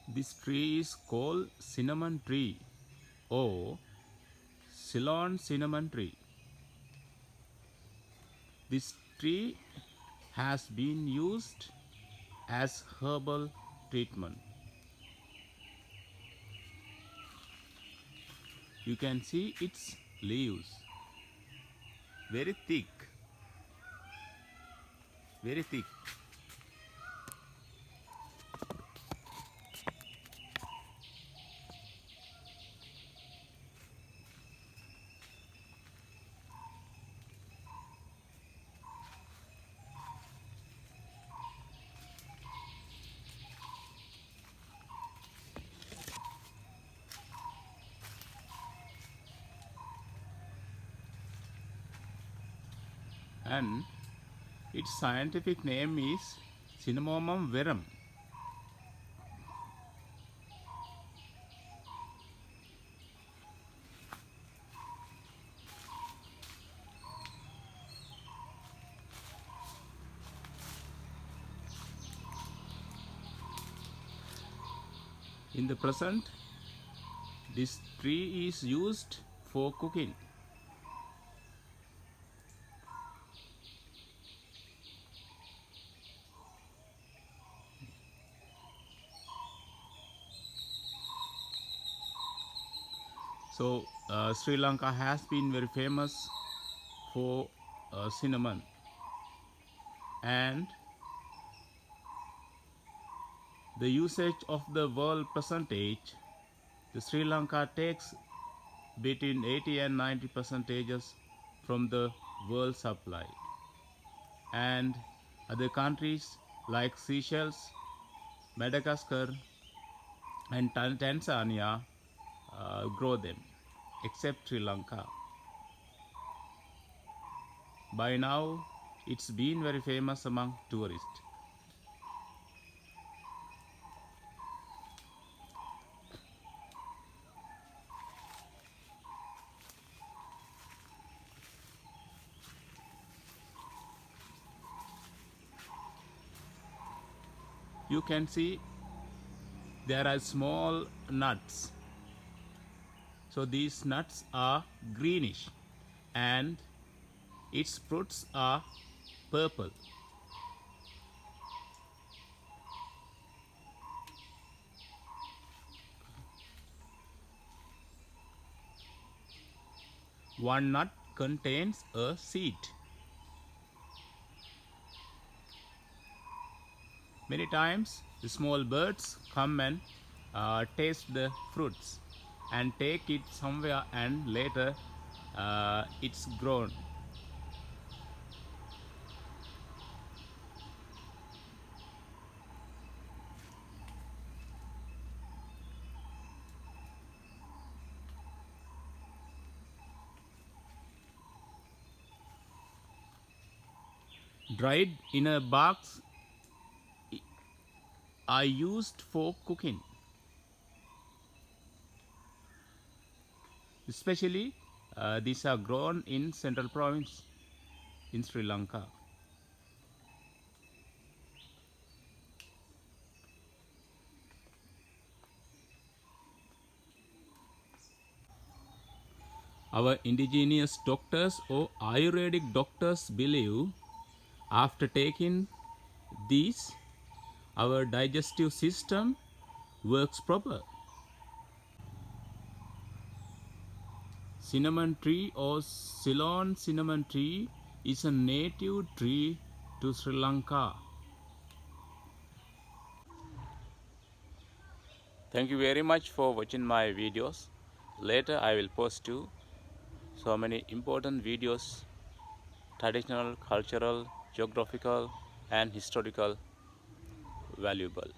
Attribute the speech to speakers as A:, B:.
A: This tree is called cinnamon tree or Ceylon cinnamon tree. This tree has been used as herbal treatment. You can see its leaves, very thick, very thick. And its scientific name is Cinnamomum verum. In the present, this tree is used for cooking. So Sri Lanka has been very famous for cinnamon, and the usage of the world percentage, the Sri Lanka takes between 80 and 90 percentages from the world supply, and other countries like Seychelles, Madagascar and Tanzania grow them, except Sri Lanka. By now, it's been very famous among tourists. You can see there are small nuts. So these nuts are greenish and its fruits are purple. One nut contains a seed. Many times the small birds come and taste the fruits and take it somewhere, and later it's grown. Dried inner barks are used for cooking. Especially these are grown in central province in Sri Lanka. Our indigenous doctors or Ayurvedic doctors believe after taking these, our digestive system works proper. Cinnamon tree or Ceylon cinnamon tree is a native tree to Sri Lanka. Thank you very much for watching my videos. Later I will post you so many important videos, traditional, cultural, geographical and historical valuable.